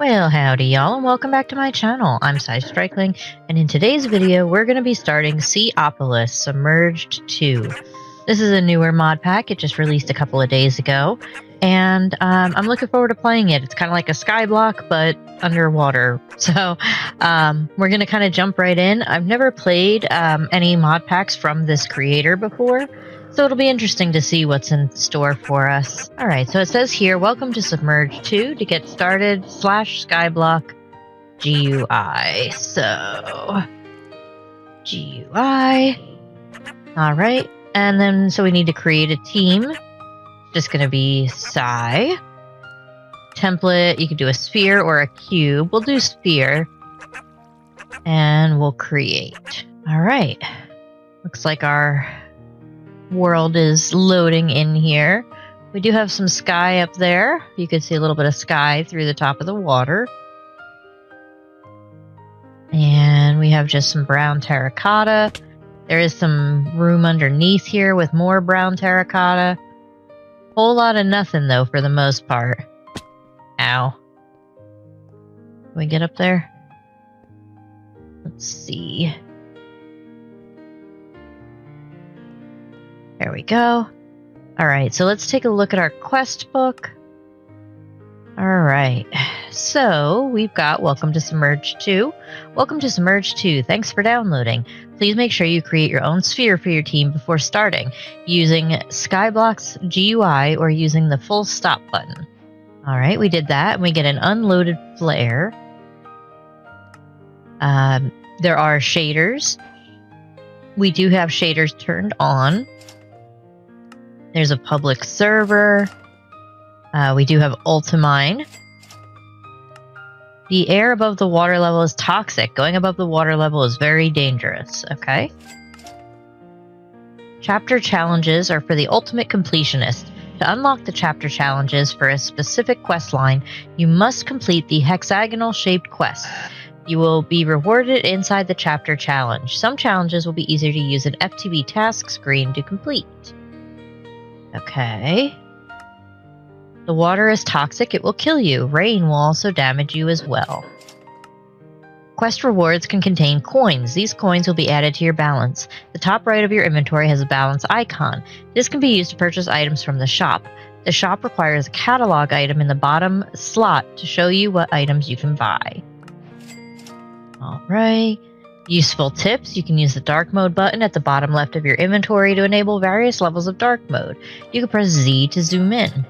Well, howdy y'all, and welcome back to my channel. I'm Striking, and in today's video, we're going to be starting Seaopolis Submerged 2. This is a newer mod pack. It just released a couple of days ago, and I'm looking forward to playing it. It's kind of like a skyblock, but underwater. So we're going to kind of jump right in. I've never played any mod packs from this creator before, so it'll be interesting to see what's in store for us. Alright, so it says here, welcome to Submerged 2. To get started, / skyblock GUI. So, GUI. Alright, and then so we need to create a team. Just going to be Psy. Template, you could do a sphere or a cube. We'll do sphere. And we'll create. Alright. Looks like our world is loading in here. We do have some sky up there. You can see a little bit of sky through the top of the water. And we have just some brown terracotta. There is some room underneath here with more brown terracotta. Whole lot of nothing though for the most part. Ow. Can we get up there? Let's see. There we go. Alright, so let's take a look at our quest book. Alright, so we've got Welcome to Submerged 2. Welcome to Submerged 2. Thanks for downloading. Please make sure you create your own sphere for your team before starting, using Skyblock's GUI or using the full stop button. Alright, we did that, and we get an unloaded flare. There are shaders. We do have shaders turned on. There's a public server. We do have Ultimine. The air above the water level is toxic. Going above the water level is very dangerous. Okay. Chapter challenges are for the ultimate completionist. To unlock the chapter challenges for a specific quest line, you must complete the hexagonal-shaped quest. You will be rewarded inside the chapter challenge. Some challenges will be easier to use an FTB task screen to complete. Okay. The water is toxic. It will kill you. Rain will also damage you as well. Quest rewards can contain coins. These coins will be added to your balance. The top right of your inventory has a balance icon. This can be used to purchase items from the shop. The shop requires a catalog item in the bottom slot to show you what items you can buy. Alright. Useful tips. You can use the dark mode button at the bottom left of your inventory to enable various levels of dark mode. You can press Z to zoom in.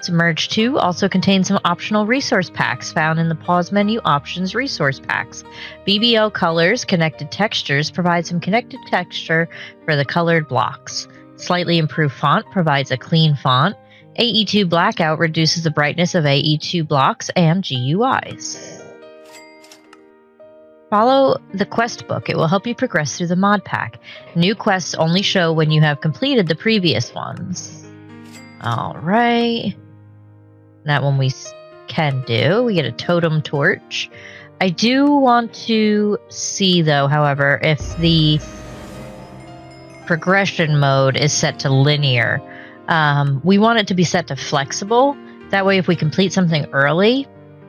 Submerged 2 also contains some optional resource packs found in the pause menu options resource packs. BBL colors, connected textures, provide some connected texture for the colored blocks. Slightly improved font provides a clean font. AE2 blackout reduces the brightness of AE2 blocks and GUIs. Follow the quest book. It will help you progress through the mod pack. New quests only show when you have completed the previous ones. Alright. That one we can do. We get a totem torch. I do want to see, though, however, if the progression mode is set to linear. We want it to be set to flexible. That way, if we complete something early,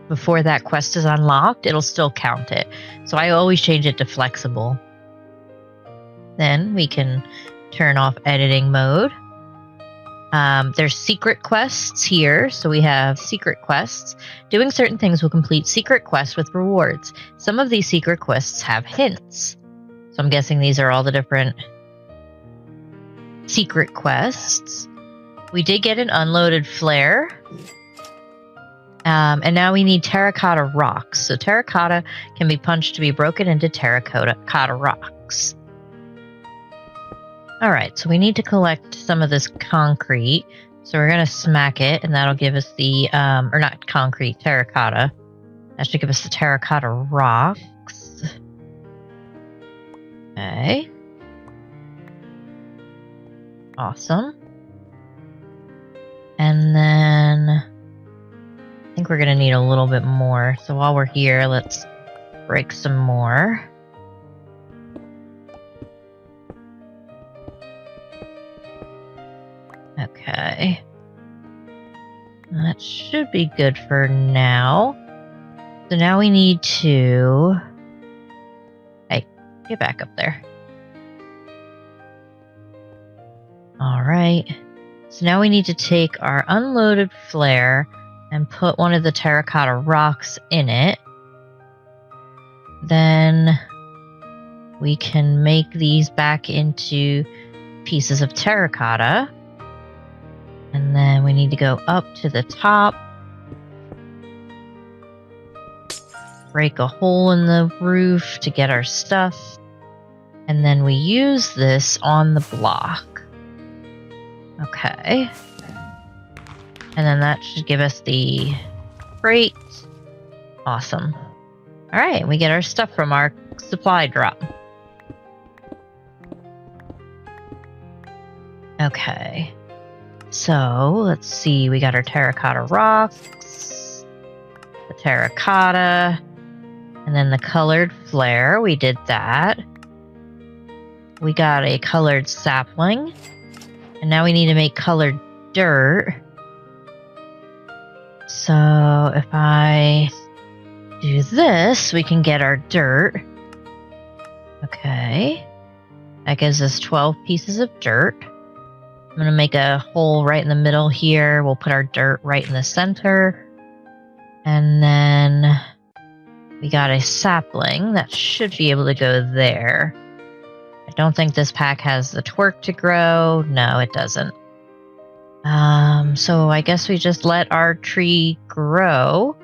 before that quest is unlocked, it'll still count it. So I always change it to flexible. Then we can turn off editing mode. There's secret quests here. So we have secret quests. Doing certain things will complete secret quests with rewards. Some of these secret quests have hints. So I'm guessing these are all the different secret quests. We did get an unloaded flare. And now we need terracotta rocks. So terracotta can be punched to be broken into terracotta rocks. Alright, so we need to collect some of this concrete. So we're going to smack it, and that'll give us the, or not concrete, terracotta. That should give us the terracotta rocks. Okay. Awesome. And then I think we're going to need a little bit more. So while we're here, let's break some more. Okay. That that should be good for now. So now we need to... Hey, get back up there. Alright. So now we need to take our unloaded flare and put one of the terracotta rocks in it. Then we can make these back into pieces of terracotta. And then we need to go up to the top. Break a hole in the roof to get our stuff. And then we use this on the block. Okay. And then that should give us the crate. Awesome. Alright, we get our stuff from our supply drop. Okay. So, let's see. We got our terracotta rocks. The terracotta. And then the colored flare. We did that. We got a colored sapling. And now we need to make colored dirt. So, if I do this, we can get our dirt. Okay. That gives us 12 pieces of dirt. I'm going to make a hole right in the middle here. We'll put our dirt right in the center. And then we got a sapling that should be able to go there. I don't think this pack has the twerk to grow. No, it doesn't. So I guess we just let our tree grow.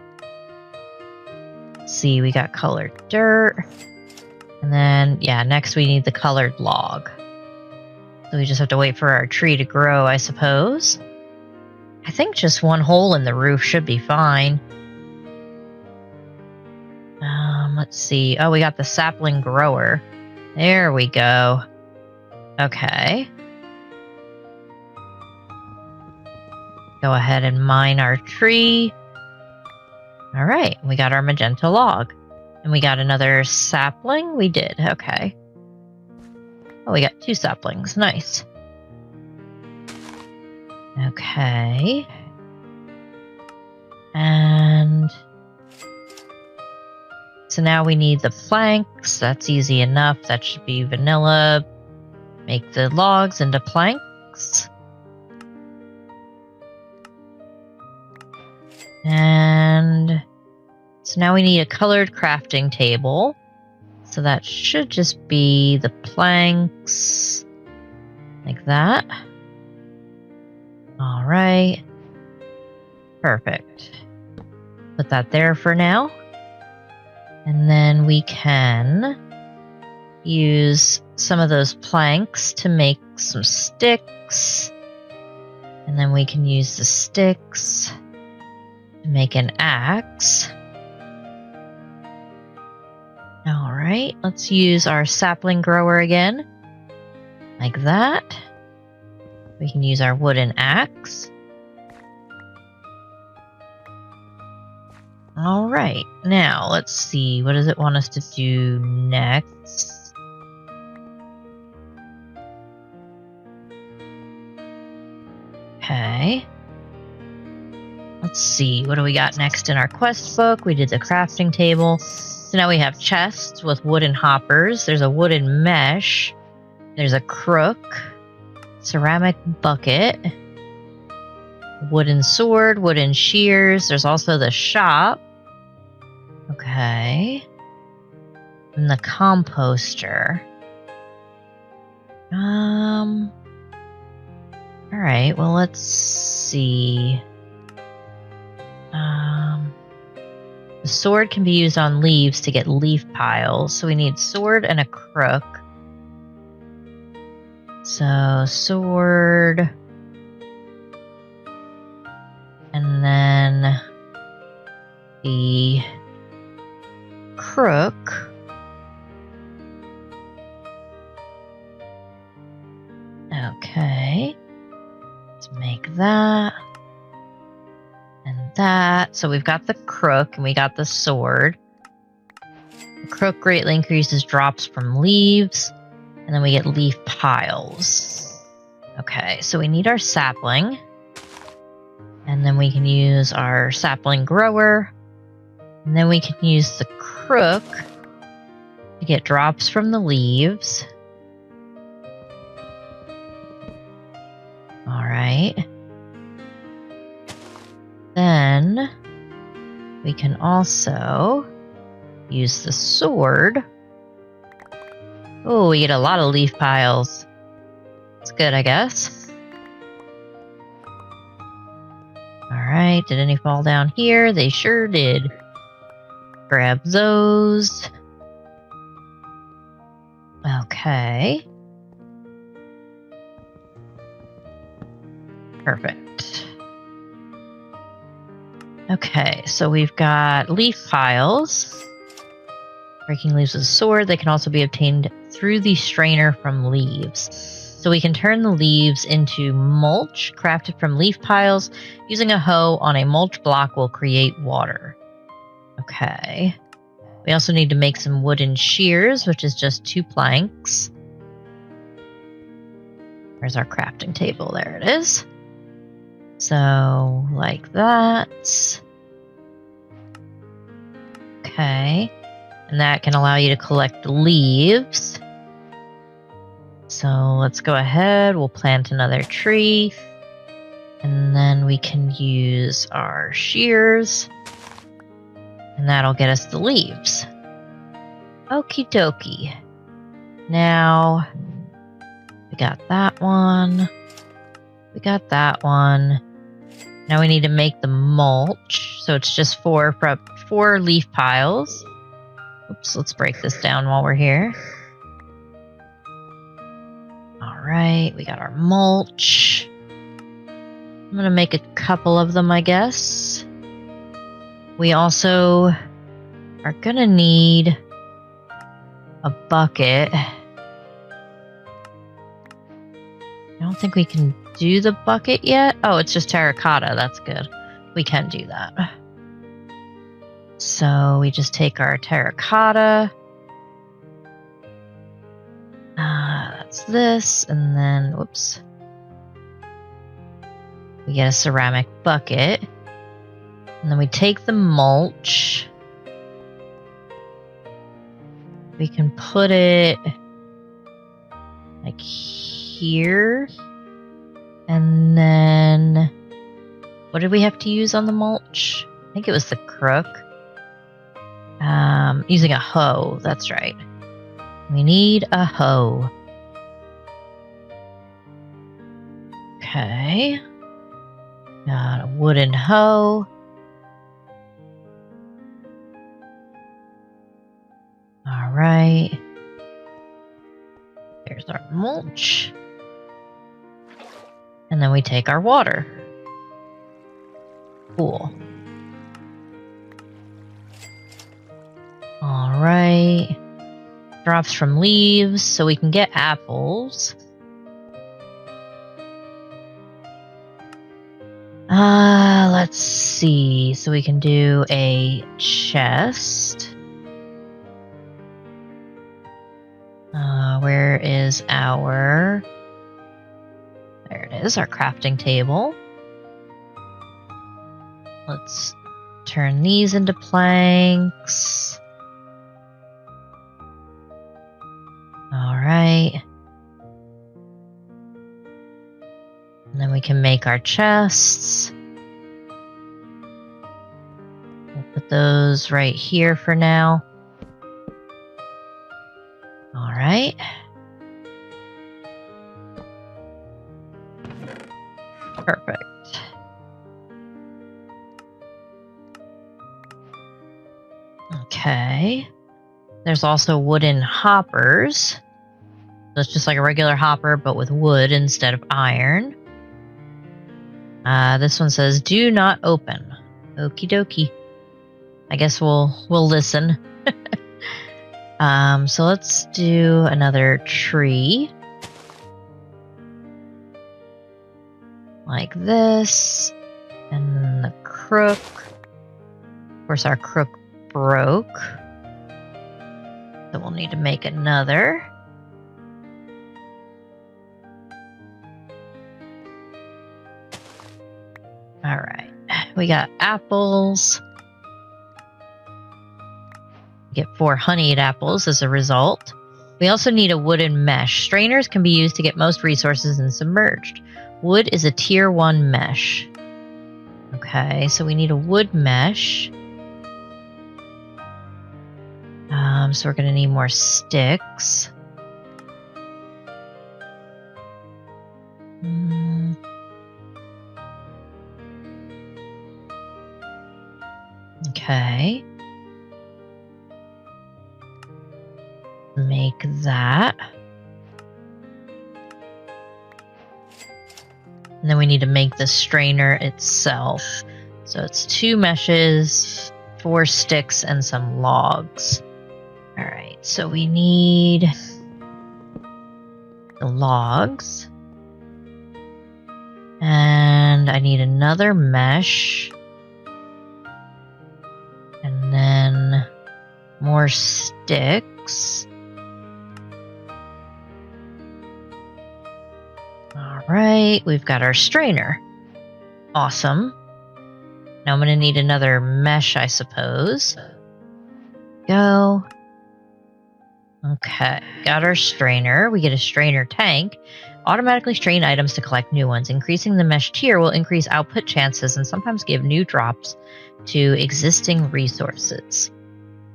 Let's see, we got colored dirt. And then, yeah, next we need the colored log. So we just have to wait for our tree to grow, I suppose. I think just one hole in the roof should be fine. Let's see. Oh, we got the sapling grower. There we go. Okay. Go ahead and mine our tree. Alright, we got our magenta log. And we got another sapling? We did, okay. Oh, we got 2 saplings. Nice. Okay. And so now we need the planks. That's easy enough. That should be vanilla. Make the logs into planks. And so now we need a colored crafting table. So that should just be the planks, like that. All right. Perfect. Put that there for now. And then we can use some of those planks to make some sticks. And then we can use the sticks to make an axe. Alright, let's use our sapling grower again. Like that. We can use our wooden axe. Alright, now let's see. What does it want us to do next? Okay. Let's see. What do we got next in our quest book? We did the crafting table. So now we have chests with wooden hoppers. There's a wooden mesh. There's a crook. Ceramic bucket. Wooden sword. Wooden shears. There's also the shop. Okay. And the composter. Alright, well, let's see. The sword can be used on leaves to get leaf piles. So we need sword and a crook. So, sword. And then the crook. Okay. Let's make that. And that. So we've got the crook and we got the sword. The crook greatly increases drops from leaves. And then we get leaf piles. Okay, so we need our sapling. And then we can use our sapling grower. And then we can use the crook to get drops from the leaves. Alright. Then we can also use the sword. Oh, we get a lot of leaf piles. That's good, I guess. Alright, did any fall down here? They sure did. Grab those. Okay. Perfect. Okay, so we've got leaf piles. Breaking leaves with a sword. They can also be obtained through the strainer from leaves. So we can turn the leaves into mulch crafted from leaf piles. Using a hoe on a mulch block will create water. Okay. We also need to make some wooden shears, which is just 2 planks. Where's our crafting table? There it is. So, like that. Okay. And that can allow you to collect leaves. So let's go ahead. We'll plant another tree. And then we can use our shears. And that'll get us the leaves. Okie dokie. Now, we got that one. We got that one. Now we need to make the mulch. So it's just 4 leaf piles. Oops, let's break this down while we're here. Alright, we got our mulch. I'm going to make a couple of them, I guess. We also are going to need a bucket. I don't think we can do the bucket yet. Oh, it's just terracotta. That's good. We can do that. So we just take our terracotta. That's this. And then, whoops. We get a ceramic bucket. And then we take the mulch. We can put it like here. And then, what did we have to use on the mulch? I think it was the crook. Using a hoe, that's right. We need a hoe. Okay. Got a wooden hoe. Alright. There's our mulch. And then we take our water. Cool. Alright. Drops from leaves, so we can get apples. Let's see. So we can do a chest. Where is our... There it is, our crafting table. Let's turn these into planks. Alright. And then we can make our chests. We'll put those right here for now. Alright. Perfect. Okay. There's also wooden hoppers. So it's just like a regular hopper, but with wood instead of iron. This one says, "Do not open." Okie dokie. I guess we'll listen. So let's do another tree. Like this. And then the crook. Of course, our crook broke. So we'll need to make another. Alright. We got apples. Get 4 honeyed apples as a result. We also need a wooden mesh. Strainers can be used to get most resources in Submerged. Wood is a tier 1 mesh. Okay, so we need a wood mesh. So we're going to need more sticks. Okay. Make that. And then we need to make the strainer itself. So it's 2 meshes, 4 sticks, and some logs. Alright, so we need the logs. And I need another mesh. And then more sticks. Alright, we've got our strainer. Awesome. Now I'm going to need another mesh, I suppose. Go. Okay, got our strainer. We get a strainer tank. Automatically strain items to collect new ones. Increasing the mesh tier will increase output chances and sometimes give new drops to existing resources.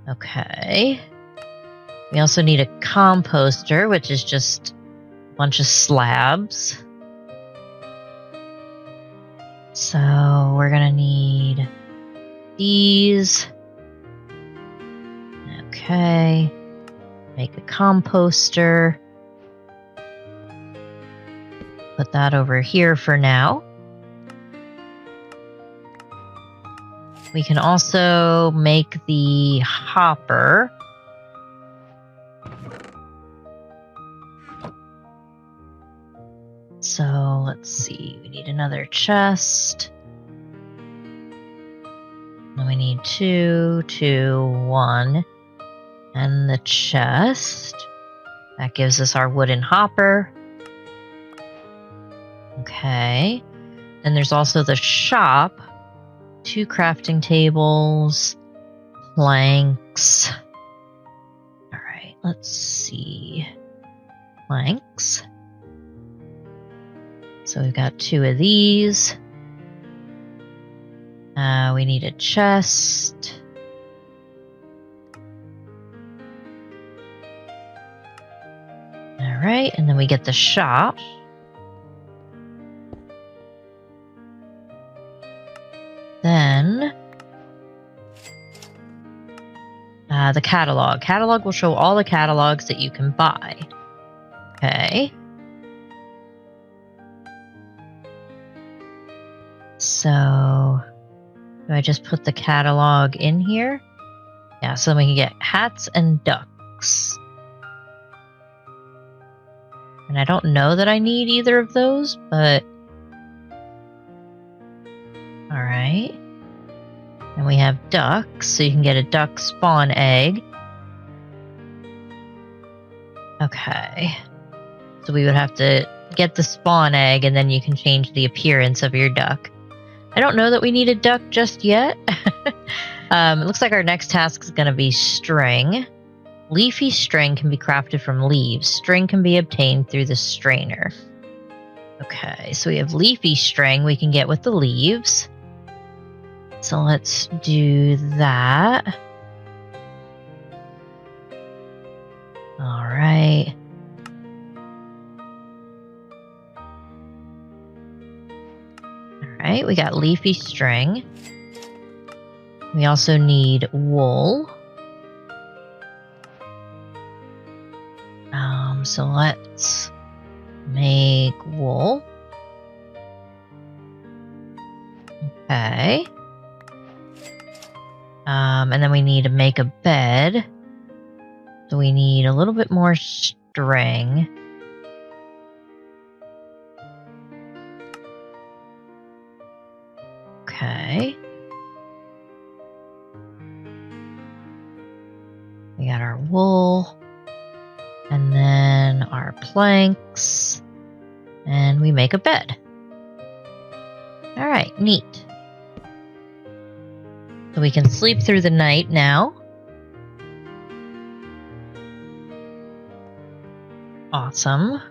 Okay. We also need a composter, which is just a bunch of slabs. So we're gonna need these. Okay. Make a composter. Put that over here for now. We can also make the hopper. So let's see, we need another chest. And we need 2, 2, 1. And the chest. That gives us our wooden hopper. Okay. Then there's also the shop. 2 crafting tables. Planks. Alright, let's see. Planks. So we've got 2 of these. We need a chest. Alright, and then we get the shop. Then the catalog. Catalog will show all the catalogs that you can buy. Okay. So, do I just put the catalog in here? Yeah, so then we can get hats and ducks. And I don't know that I need either of those, but... Alright. And we have ducks, so you can get a duck spawn egg. Okay. So we would have to get the spawn egg, and then you can change the appearance of your duck. I don't know that we need a duck just yet. It looks like our next task is going to be string. Leafy string can be crafted from leaves. String can be obtained through the strainer. Okay, so we have leafy string we can get with the leaves. So let's do that. Alright. Alright, we got leafy string. We also need wool. So let's make wool. Okay. And then we need to make a bed. So we need a little bit more string. Okay. We got our wool. And then our planks. And we make a bed. Alright, neat. So we can sleep through the night now. Awesome.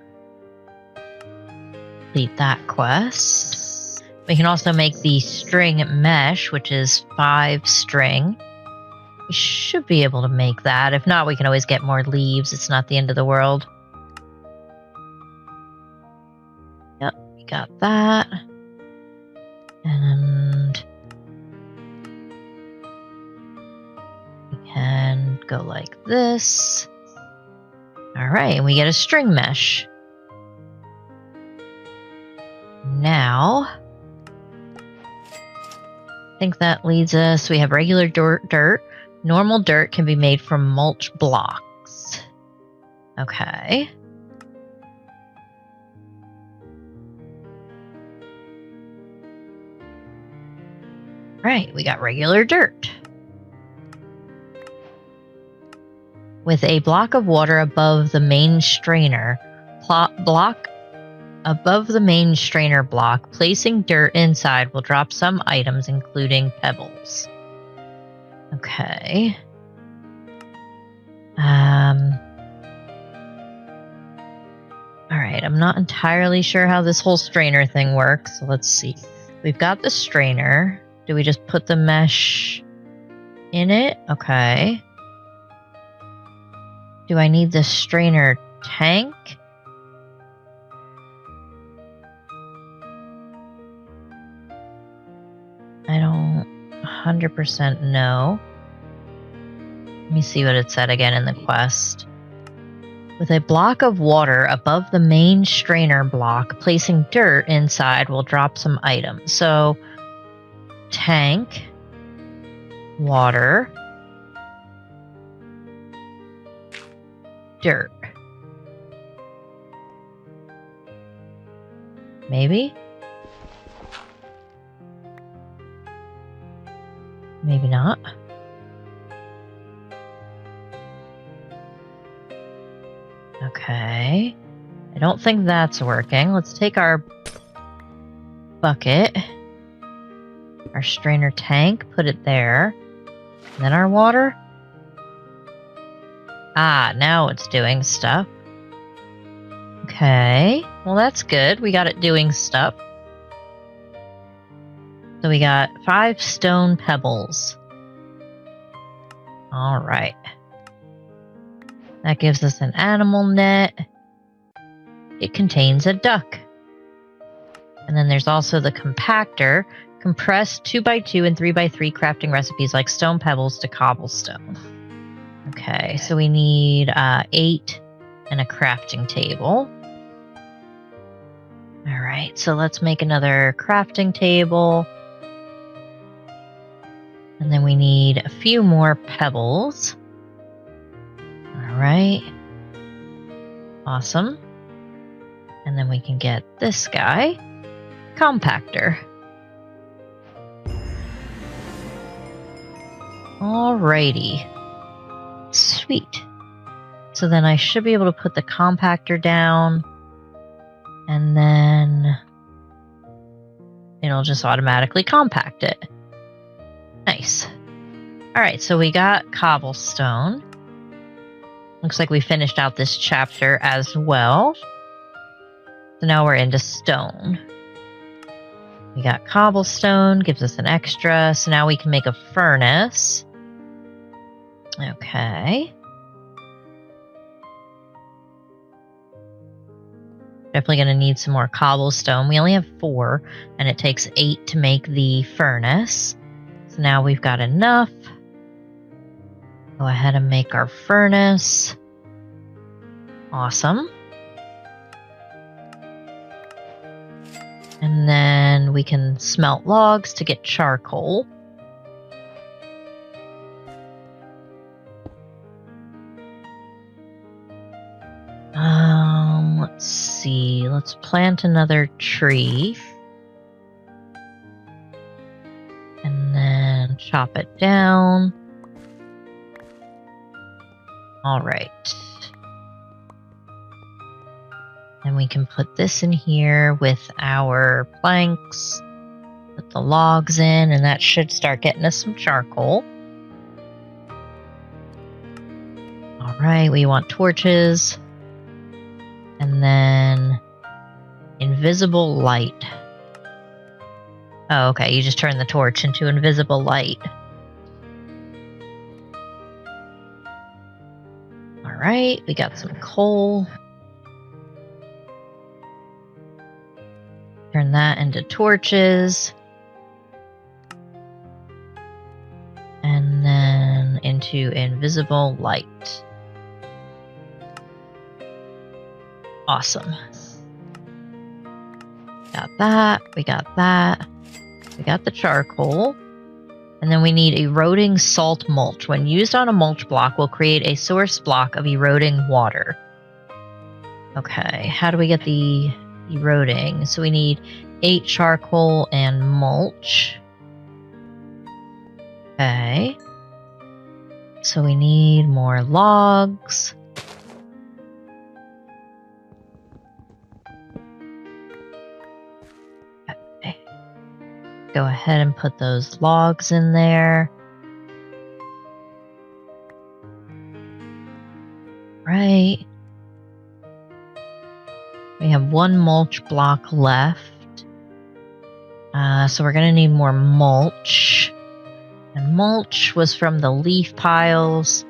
Complete that quest. We can also make the string mesh, which is 5 string. We should be able to make that. If not, we can always get more leaves. It's not the end of the world. Yep, we got that. And we can go like this. Alright, and we get a string mesh. Now, I think that leads us, we have regular dirt. Normal dirt can be made from mulch blocks. Okay. Right, we got regular dirt. With a block of water above the main strainer, above the main strainer block, placing dirt inside will drop some items, including pebbles. Okay. Alright, I'm not entirely sure how this whole strainer thing works, so let's see. We've got the strainer. Do we just put the mesh in it? Okay. Do I need the strainer tank? I don't 100% know. Let me see what it said again in the quest. With a block of water above the main strainer block, placing dirt inside will drop some items. So, tank, water, dirt. Maybe? Maybe not. Okay. I don't think that's working. Let's take our bucket, our strainer tank, put it there. And then our water. Ah, now it's doing stuff. Okay. Well, that's good. We got it doing stuff. So we got 5 stone pebbles. Alright. That gives us an animal net. It contains a duck. And then there's also the compactor. Compressed 2x2 and 3x3 crafting recipes like stone pebbles to cobblestone. Okay, so we need 8 and a crafting table. Alright, so let's make another crafting table. And then we need a few more pebbles. Alright. Awesome. And then we can get this guy. Compactor. Alrighty. Sweet. So then I should be able to put the compactor down. And then it'll just automatically compact it. Nice. Alright, so we got cobblestone. Looks like we finished out this chapter as well. So now we're into stone. We got cobblestone, gives us an extra, so now we can make a furnace. Okay. Definitely going to need some more cobblestone. We only have 4, and it takes 8 to make the furnace. So now we've got enough. Go ahead and make our furnace. Awesome. And then we can smelt logs to get charcoal. Let's see. Let's plant another tree. And then chop it down. All right. And we can put this in here with our planks. Put put the logs in, and that should start getting us some charcoal. Alright, we want torches. And then invisible light. Oh, okay, you just turn the torch into invisible light. Alright, we got some coal. Turn that into torches. And then into invisible light. Awesome. Got that. We got that. We got the charcoal. And then we need eroding salt mulch. When used on a mulch block, will create a source block of eroding water. Okay, how do we get the eroding? So we need 8 charcoal and mulch. Okay. So we need more logs. Okay. Go ahead and put those logs in there. Right. We have 1 mulch block left. So we're going to need more mulch. And mulch was from the leaf piles,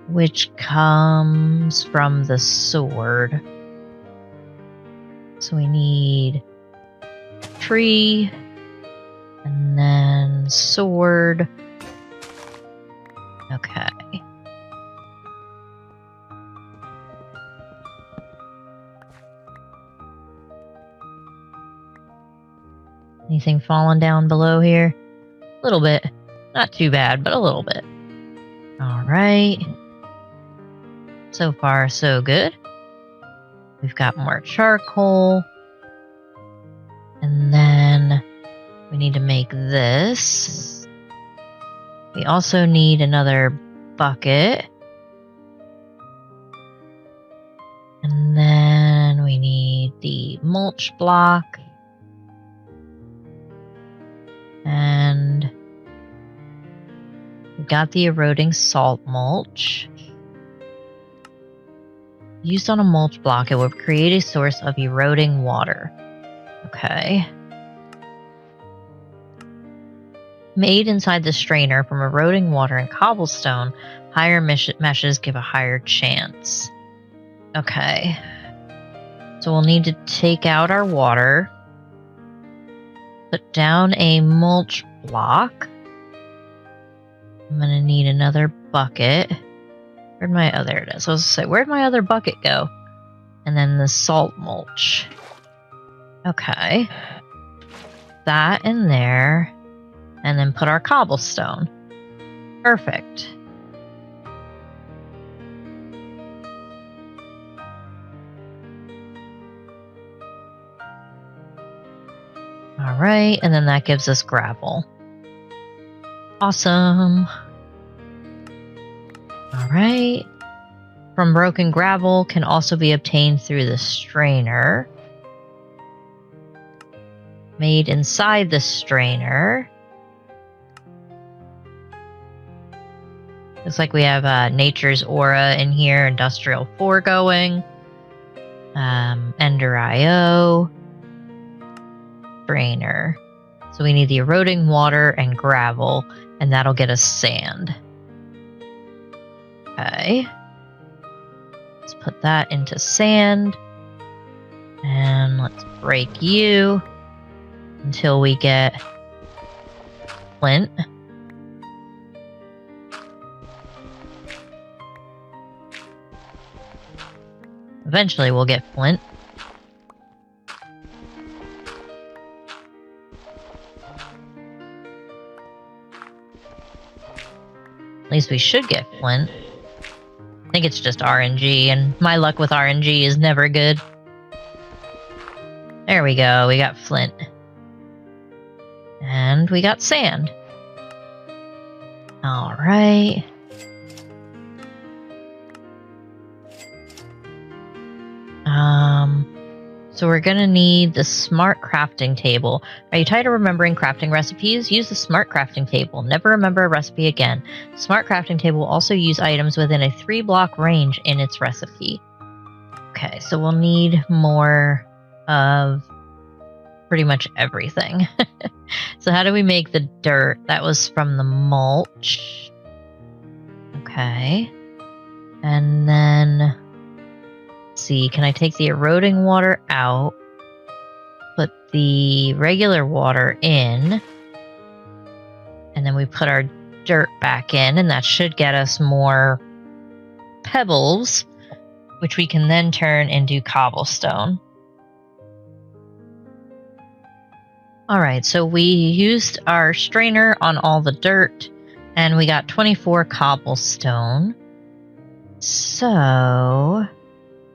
which comes from the sword. So we need tree, and then sword. Okay. Anything falling down below here? A little bit. Not too bad, but a little bit. Alright. So far, so good. We've got more charcoal. And then we need to make this. We also need another bucket. And then we need the mulch block. And we got the eroding salt mulch. Used on a mulch block, it will create a source of eroding water. Okay. Made inside the strainer from eroding water and cobblestone, higher meshes give a higher chance. Okay. So we'll need to take out our water. Put down a mulch block. I'm gonna need another bucket. Where'd my other, there it is. I was gonna say, where'd my other bucket go? And then the salt mulch. Okay. That in there. And then put our cobblestone. Perfect. Alright, and then that gives us gravel. Awesome. Alright. From broken gravel can also be obtained through the strainer. Made inside the strainer. Looks like we have Nature's Aura in here, Industrial 4 going. Ender IO. Strainer. So we need the eroding water and gravel, and that'll get us sand. Okay. Let's put that into sand. And let's break you until we get flint. Eventually we'll get flint. At least we should get flint. I think it's just RNG, and my luck with RNG is never good. There we go, we got flint. And we got sand. Alright. So we're going to need the smart crafting table. Are you tired of remembering crafting recipes? Use the smart crafting table. Never remember a recipe again. Smart crafting table will also use items within a 3-block range in its recipe. Okay, so we'll need more of pretty much everything. So how do we make the dirt? That was from the mulch. Okay. And then, let's see, can I take the eroding water out? Put the regular water in. And then we put our dirt back in, and that should get us more pebbles, which we can then turn into cobblestone. Alright, so we used our strainer on all the dirt, and we got 24 cobblestone. So,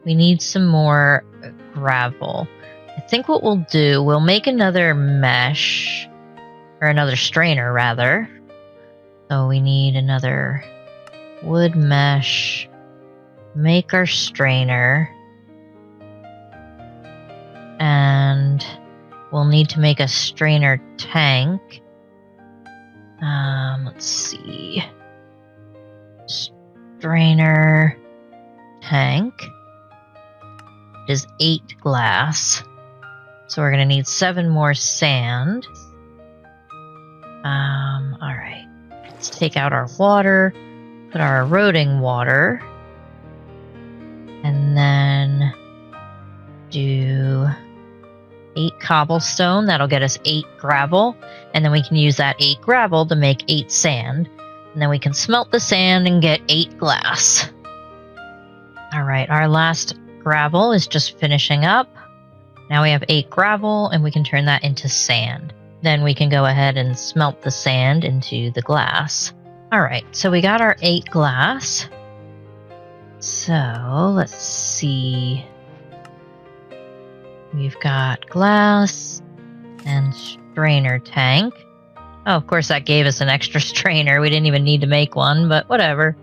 we need some more gravel. I think what we'll do, we'll make another mesh, or another strainer rather. So we need another wood mesh, make our strainer, and we'll need to make a strainer tank. Let's see. Strainer tank is 8 glass. So we're going to need 7 more sand. Alright. Let's take out our water, put our eroding water, and then do 8 cobblestone. That'll get us 8 gravel, and then we can use that 8 gravel to make 8 sand, and then we can smelt the sand and get 8 glass. Alright, our last gravel is just finishing up. Now we have 8 gravel, and we can turn that into sand. Then we can go ahead and smelt the sand into the glass. Alright, so we got our 8 glass. So, let's see. We've got glass and strainer tank. Oh, of course that gave us an extra strainer. We didn't even need to make one, but whatever.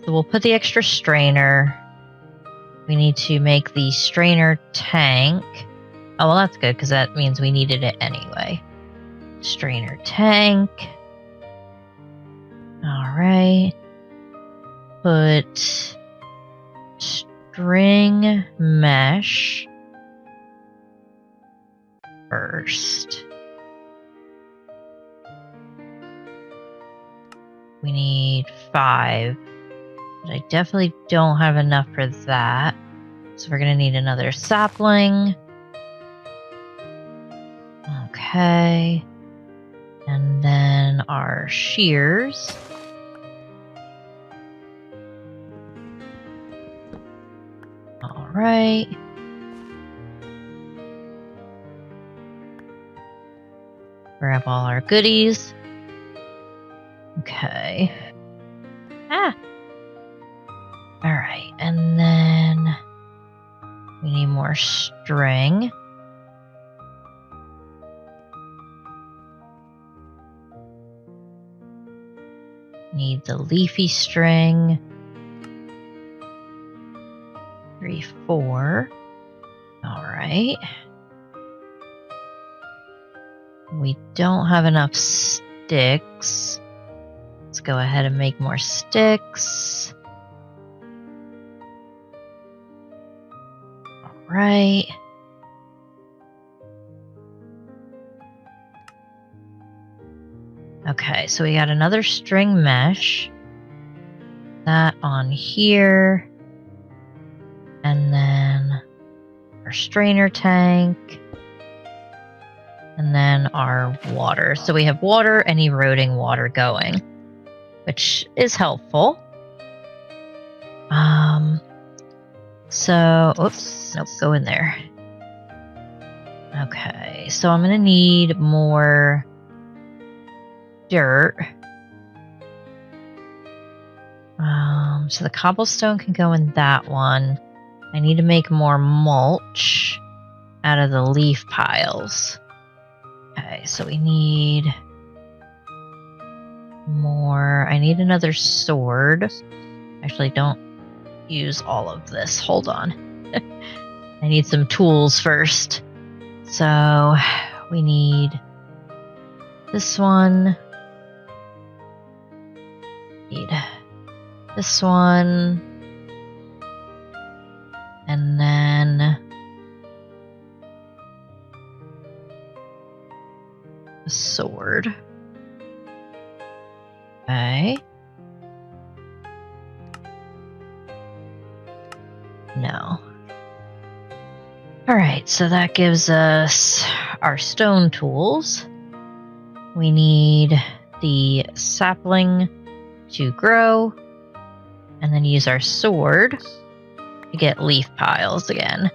So we'll put the extra strainer. We need to make the strainer tank. Oh, well that's good, because that means we needed it anyway. Strainer tank. Alright. Put string mesh first. We need 5. But I definitely don't have enough for that. So we're going to need another sapling. Okay. And then our shears. Alright. Grab all our goodies. Okay. Ah! Alright, and then we need more string. Need the leafy string. 3, 4. Alright. We don't have enough sticks. Let's go ahead and make more sticks. Alright. Okay, so we got another string mesh. That on here. And then our strainer tank. And then our water. So we have water and eroding water going, which is helpful. So, oops, nope, go in there. Okay, so I'm gonna need more dirt. So the cobblestone can go in that one. I need to make more mulch out of the leaf piles. Okay, so we need more. I need another sword. Actually, don't use all of this. Hold on. I need some tools first. So we need this one. Need this one. And then a sword. Okay. No. Alright, so that gives us our stone tools. We need the sapling to grow, and then use our sword to get leaf piles again.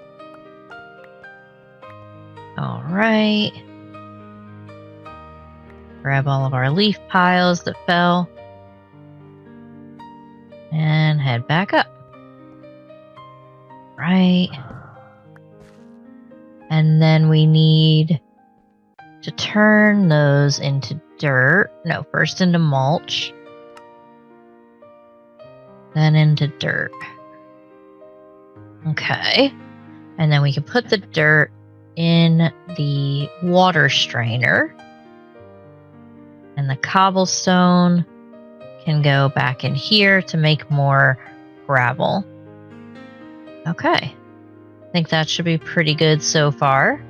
Alright. Grab all of our leaf piles that fell. And head back up. Right. And then we need to turn those into dirt. No, first into mulch. Then into dirt. Okay. And then we can put the dirt in the water strainer. And the cobblestone can go back in here to make more gravel. Okay. I think that should be pretty good so far.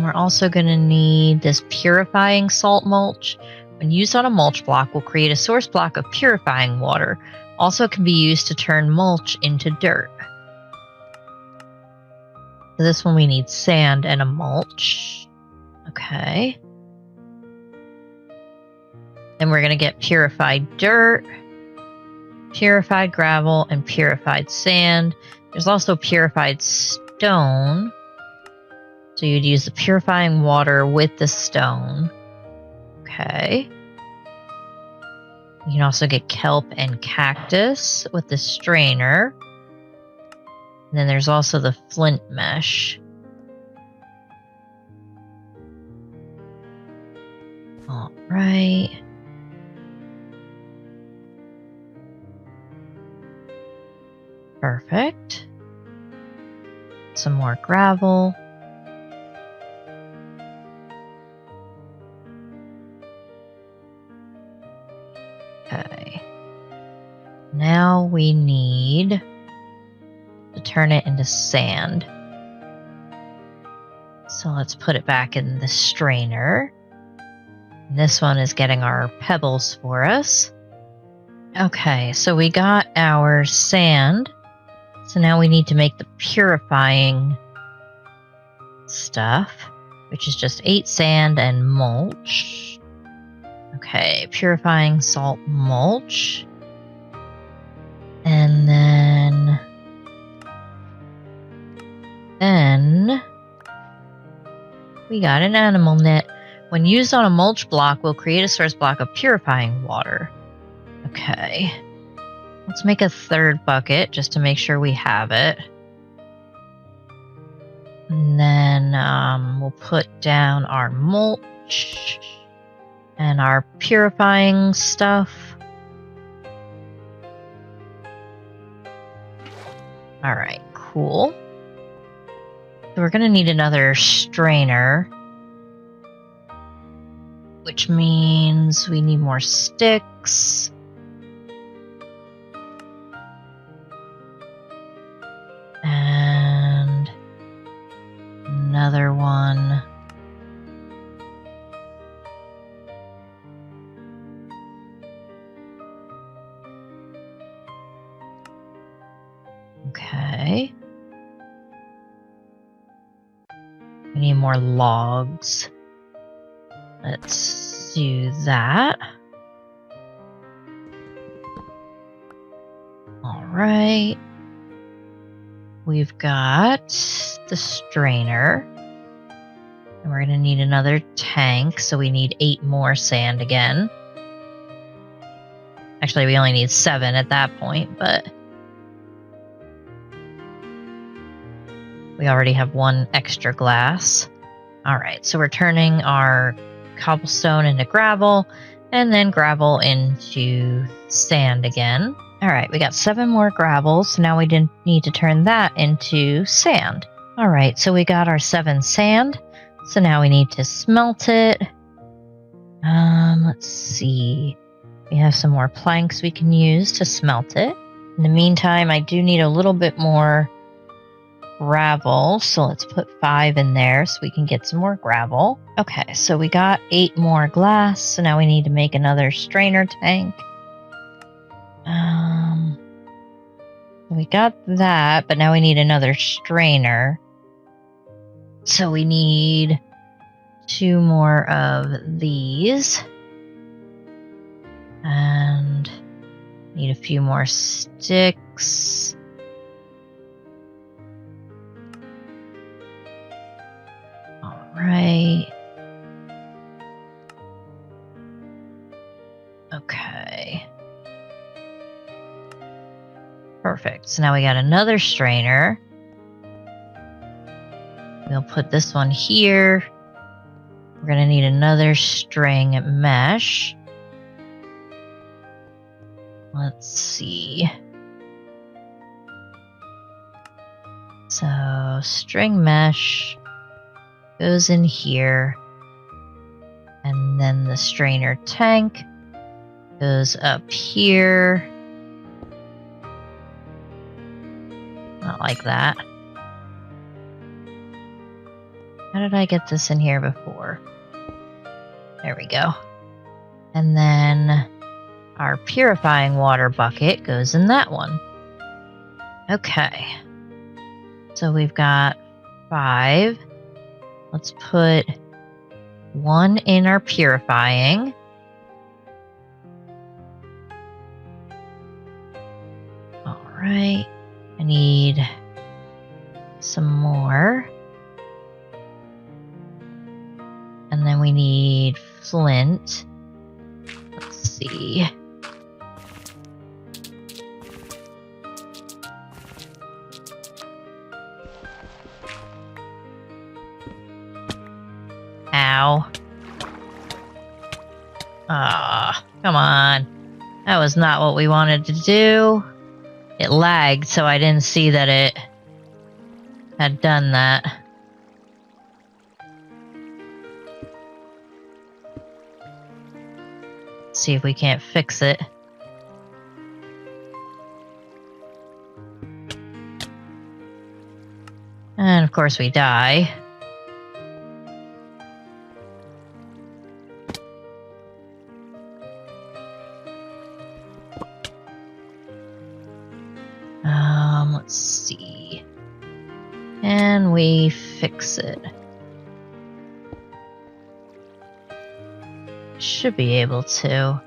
We're also going to need this purifying salt mulch. When used on a mulch block, will create a source block of purifying water. Also can be used to turn mulch into dirt. For this one we need sand and a mulch. Okay. Then we're going to get purified dirt, purified gravel, and purified sand. There's also purified stone. So you'd use the purifying water with the stone. Okay. You can also get kelp and cactus with the strainer. And then there's also the flint mesh. All right. Perfect. Some more gravel. Okay. Now we need to turn it into sand. So let's put it back in the strainer. And this one is getting our pebbles for us. Okay, so we got our sand. So now we need to make the purifying stuff, which is just 8 sand and mulch. Okay, purifying salt mulch. And then we got an animal net. When used on a mulch block, will create a source block of purifying water. Okay. Let's make a third bucket just to make sure we have it. And then we'll put down our mulch and our purifying stuff. All right, cool. So we're going to need another strainer, which means we need more sticks. And another one. Okay. We need more logs. Let's do that. All right. We've got the strainer. And we're going to need another tank, so we need 8 more sand again. Actually, we only need 7 at that point, but we already have 1 extra glass. All right, so we're turning our cobblestone into gravel, and then gravel into sand again. Alright, we got 7 more gravel, so now we didn't need to turn that into sand. Alright, so we got our 7 sand, so now we need to smelt it. Let's see. We have some more planks we can use to smelt it. In the meantime, I do need a little bit more gravel, so let's put 5 in there so we can get some more gravel. Okay, so we got 8 more glass, so now we need to make another strainer tank. We got that, but now we need another strainer. So we need 2 more of these. And need a few more sticks. All right. Okay. Perfect. So now we got another strainer. We'll put this one here. We're going to need another string mesh. Let's see. So string mesh goes in here. And then the strainer tank goes up here. Not like that. How did I get this in here before? There we go. And then our purifying water bucket goes in that one. Okay. So we've got 5. Let's put 1 in our purifying. All right. I need some more. And then we need flint. Let's see. Ow. Ah, come on. That was not what we wanted to do. It lagged, so I didn't see that it had done that. Let's see if we can't fix it. And of course we die. Let's see. Can we fix it? Should be able to.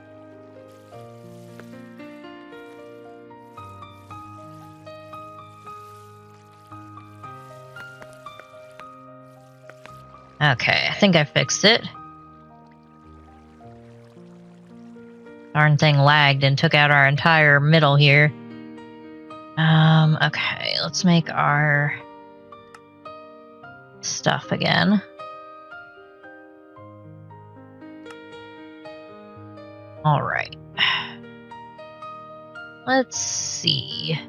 Okay, I think I fixed it. Darn thing lagged and took out our entire middle here. Okay, let's make our stuff again. All right. Let's see.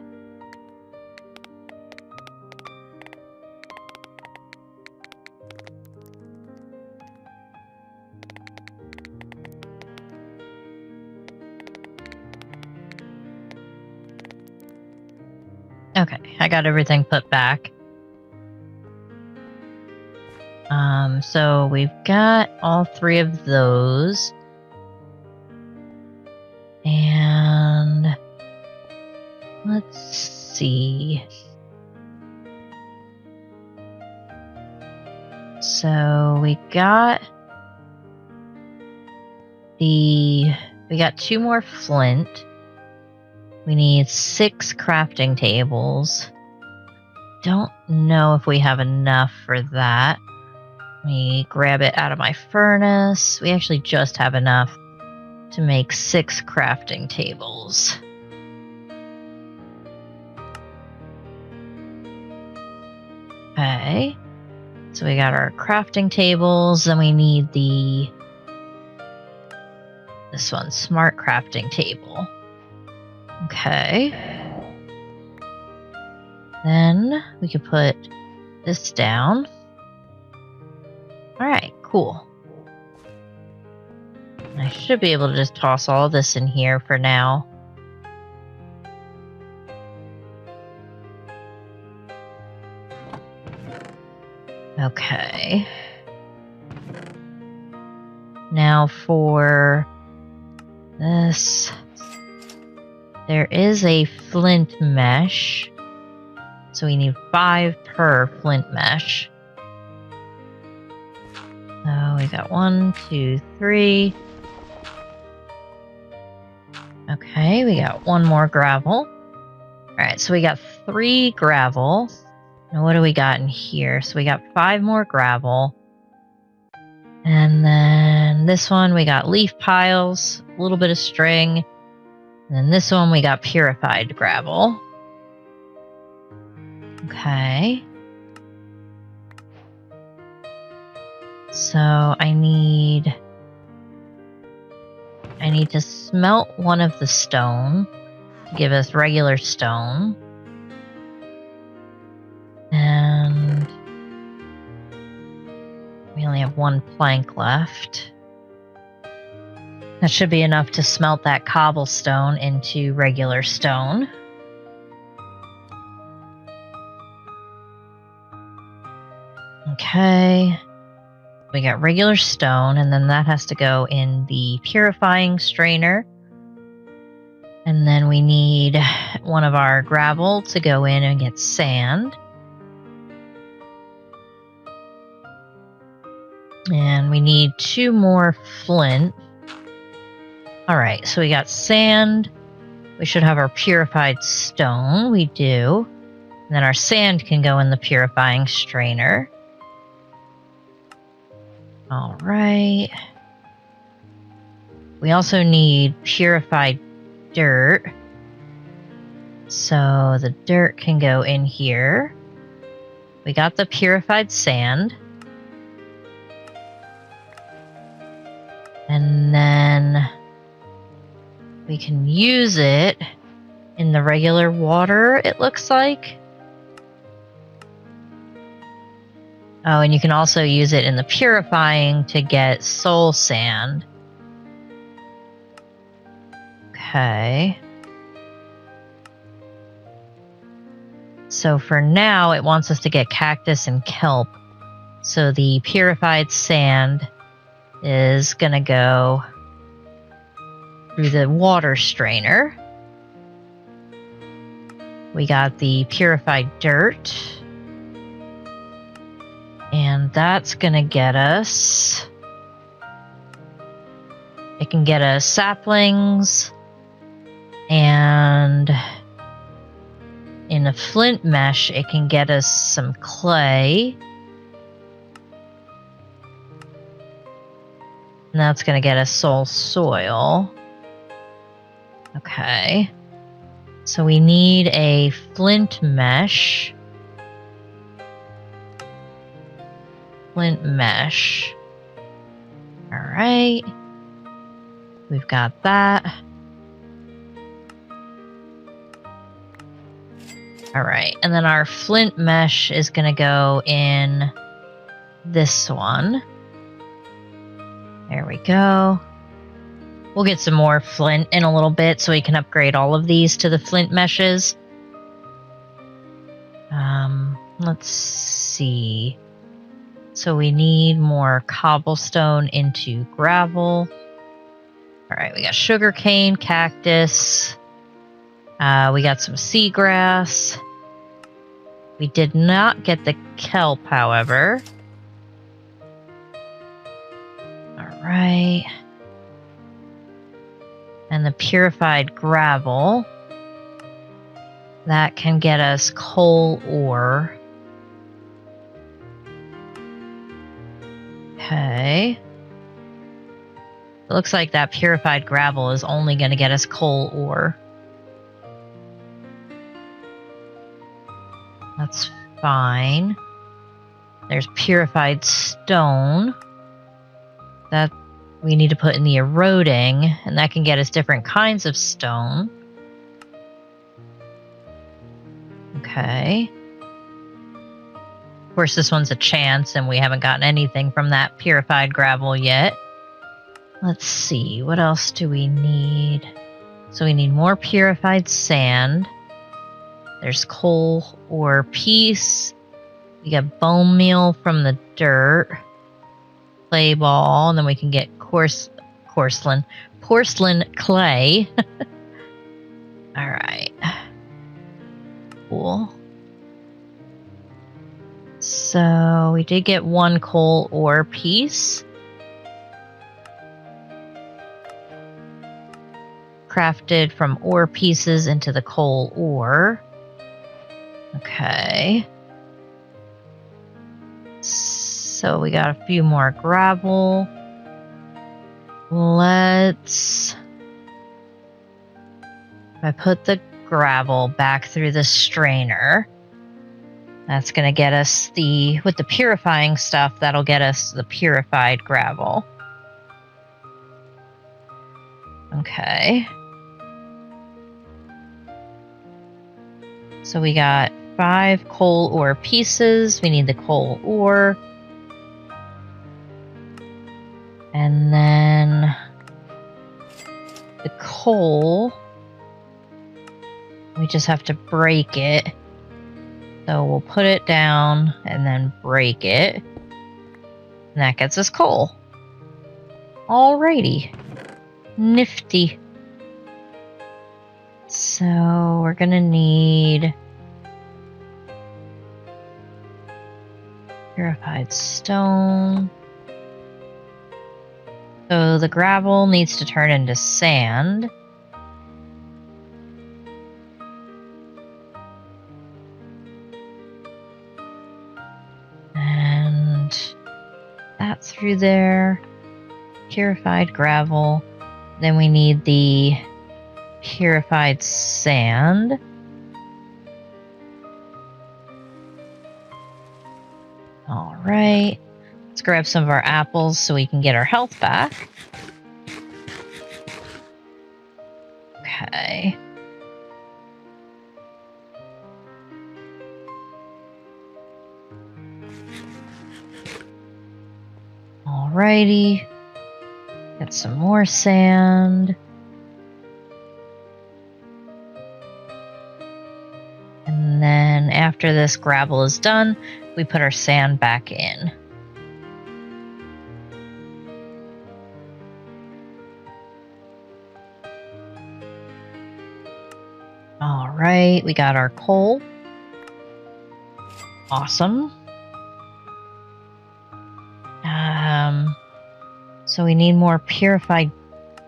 Okay, I got everything put back. So we've got all 3 of those. And let's see. So we got 2 more flint. We need 6 crafting tables. Don't know if we have enough for that. Let me grab it out of my furnace. We actually just have enough to make 6 crafting tables. Okay. So we got our crafting tables, then we need this one, smart crafting table. Okay. Then we could put this down. Alright, cool. I should be able to just toss all this in here for now. Okay. Now for this, there is a flint mesh. So we need 5 per flint mesh. So we got 1, 2, 3. Okay, we got 1 more gravel. Alright, so we got 3 gravel. Now what do we got in here? So we got 5 more gravel. And then this one we got leaf piles, a little bit of string. And then this one we got purified gravel. Okay. So I need to smelt one of the stone to give us regular stone. And we only have 1 plank left. That should be enough to smelt that cobblestone into regular stone. Okay. We got regular stone, and then that has to go in the purifying strainer. And then we need one of our gravel to go in and get sand. And we need 2 more flint. Alright, so we got sand. We should have our purified stone. We do. And then our sand can go in the purifying strainer. Alright. We also need purified dirt. So the dirt can go in here. We got the purified sand. And then we can use it in the regular water, it looks like. Oh, and you can also use it in the purifying to get soul sand. Okay. So for now, it wants us to get cactus and kelp. So the purified sand is going to go through the water strainer. We got the purified dirt. And that's going to get us... It can get us saplings. And in a flint mesh, it can get us some clay. And that's going to get us soul soil. Okay. So we need a flint mesh. Flint mesh. Alright. We've got that. Alright, and then our flint mesh is going to go in this one. There we go. We'll get some more flint in a little bit so we can upgrade all of these to the flint meshes. Let's see. So we need more cobblestone into gravel. Alright, we got sugarcane, cactus. We got some seagrass. We did not get the kelp, however. Alright. And the purified gravel. That can get us coal ore. Okay. It looks like that purified gravel is only going to get us coal ore. That's fine. There's purified stone. That we need to put in the eroding, and that can get us different kinds of stone. Okay. Of course, this one's a chance, and we haven't gotten anything from that purified gravel yet. Let's see, what else do we need? So we need more purified sand. There's coal ore piece. We got bone meal from the dirt. Clay ball, and then we can get porcelain clay. Alright. Cool. So we did get one coal ore piece. Crafted from ore pieces into the coal ore. Okay. So we got a few more gravel. If I put the gravel back through the strainer, that's going to get us with the purifying stuff, that'll get us the purified gravel. Okay. So we got 5 coal ore pieces. We need the coal ore. And then the coal, we just have to break it. So we'll put it down and then break it. And that gets us coal. Alrighty. Nifty. So we're gonna need purified stone. So the gravel needs to turn into sand. And that through there. Purified gravel. Then we need the purified sand. Alright. Let's grab some of our apples so we can get our health back. Okay. Alrighty. Get some more sand. And then after this gravel is done, we put our sand back in. Alright, we got our coal. Awesome. So we need more purified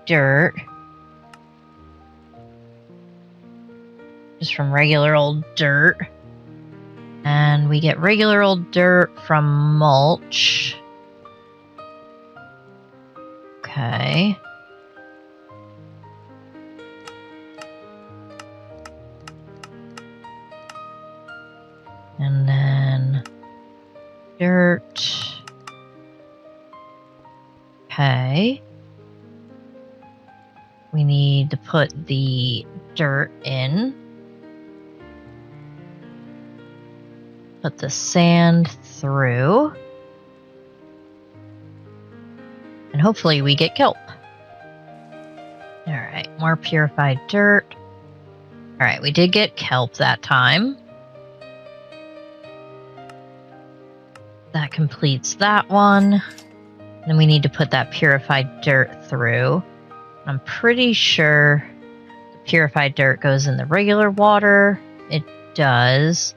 dirt. Just from regular old dirt. And we get regular old dirt from mulch. Okay. And then dirt. Okay. We need to put the dirt in. Put the sand through. And hopefully we get kelp. Alright, more purified dirt. Alright, we did get kelp that time. That completes that one. Then we need to put that purified dirt through. I'm pretty sure the purified dirt goes in the regular water. It does.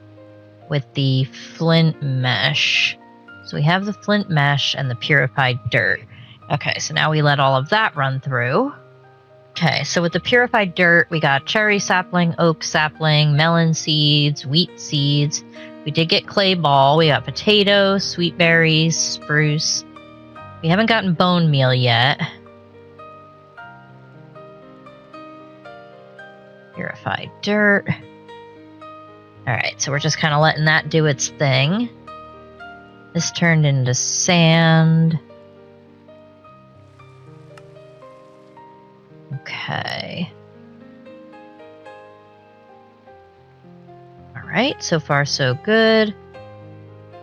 With the flint mesh. So we have the flint mesh and the purified dirt. Okay, so now we let all of that run through. Okay, so with the purified dirt, we got cherry sapling, oak sapling, melon seeds, wheat seeds. We did get clay ball. We got potatoes, sweet berries, spruce. We haven't gotten bone meal yet. Purified dirt. Alright, so we're just kind of letting that do its thing. This turned into sand. Okay. Alright, so far so good.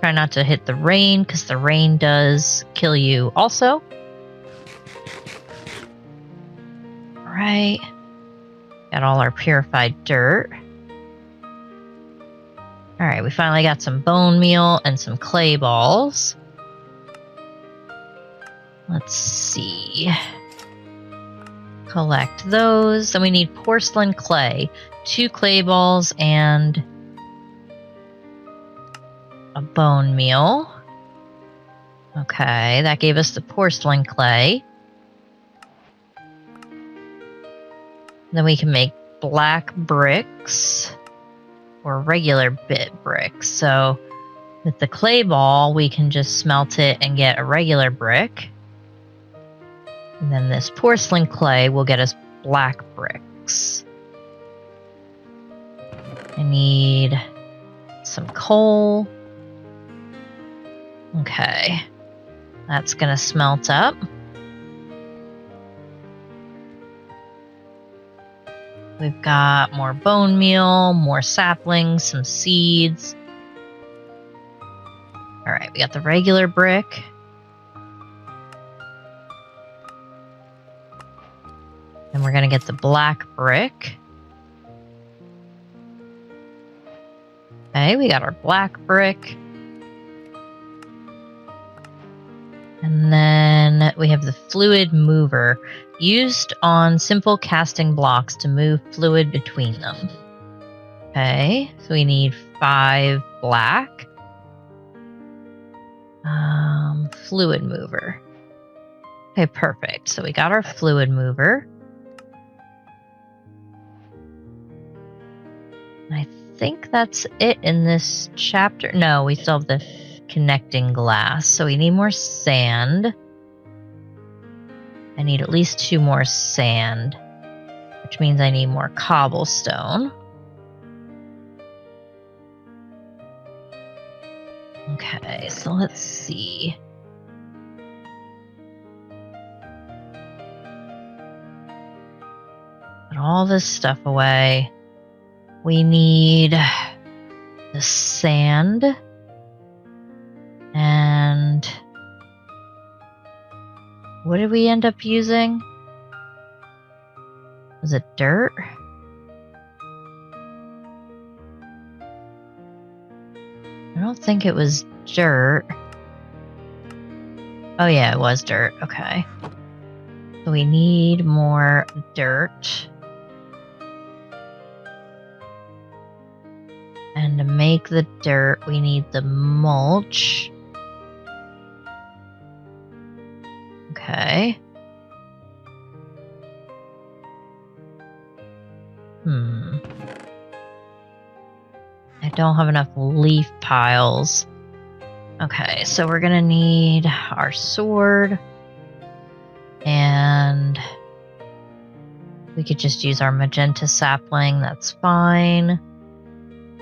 Try not to hit the rain, because the rain does kill you also. Alright. Got all our purified dirt. Alright, we finally got some bone meal and some clay balls. Let's see. Collect those. Then we need porcelain clay. 2 clay balls and a bone meal. Okay, that gave us the porcelain clay. Then we can make black bricks or regular bit bricks. So with the clay ball, we can just smelt it and get a regular brick. And then this porcelain clay will get us black bricks. I need some coal. Okay. That's gonna smelt up. We've got more bone meal, more saplings, some seeds. Alright, we got the regular brick. And we're going to get the black brick. Okay, we got our black brick. And then we have the fluid mover, used on simple casting blocks to move fluid between them. Okay, so we need 5 black. Fluid mover. Okay, perfect. So we got our fluid mover. I think that's it in this chapter. No, we still have the connecting glass. So we need more sand. I need at least 2 more sand, which means I need more cobblestone. Okay, so let's see. Put all this stuff away. We need the sand and what did we end up using? Was it dirt? I don't think it was dirt. Oh yeah, it was dirt. Okay. So we need more dirt. And to make the dirt, we need the mulch. Okay. I don't have enough leaf piles. Okay, so we're gonna need our sword. And we could just use our magenta sapling, that's fine.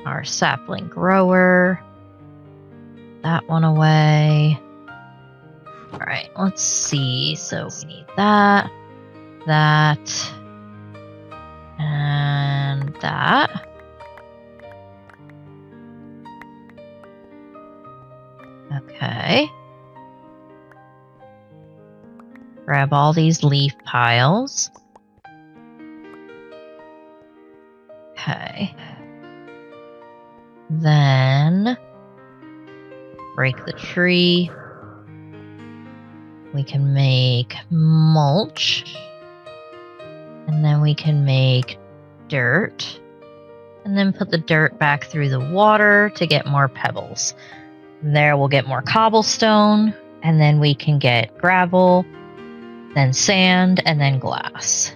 Our sapling grower. That one away. Alright, let's see. So we need that, that, and that. Okay. Grab all these leaf piles. Okay. Then break the tree. We can make mulch. And then we can make dirt. And then put the dirt back through the water to get more pebbles. From there we'll get more cobblestone. And then we can get gravel. Then sand. And then glass.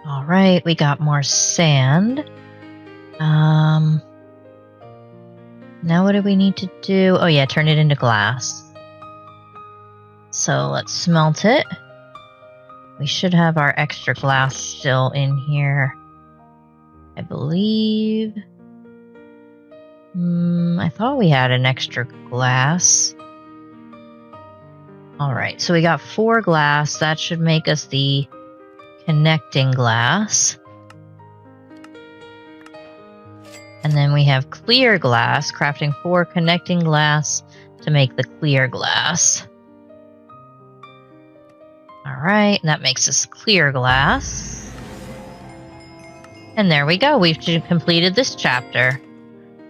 Alright, we got more sand. Now what do we need to do? Oh yeah, turn it into glass. So let's smelt it. We should have our extra glass still in here, I believe. I thought we had an extra glass. Alright, so we got 4 glass. That should make us the connecting glass. And then we have clear glass, crafting 4 connecting glass to make the clear glass. Alright, and that makes us clear glass. And there we go, we've completed this chapter.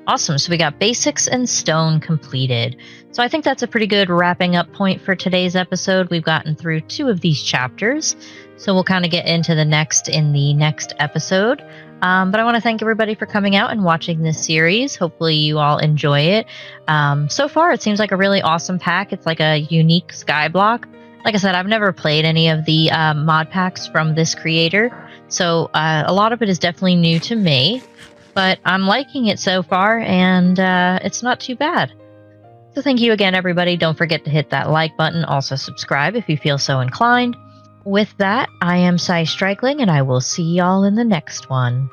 Awesome, so we got basics and stone completed. So I think that's a pretty good wrapping up point for today's episode. We've gotten through 2 of these chapters, so we'll kind of get into the next in the next episode. But I want to thank everybody for coming out and watching this series. Hopefully you all enjoy it. So far, it seems like a really awesome pack. It's like a unique skyblock. Like I said, I've never played any of the mod packs from this creator, so a lot of it is definitely new to me. But I'm liking it so far, and it's not too bad. So thank you again, everybody. Don't forget to hit that like button. Also subscribe if you feel so inclined. With that, I am Sai Strikeling, and I will see y'all in the next one.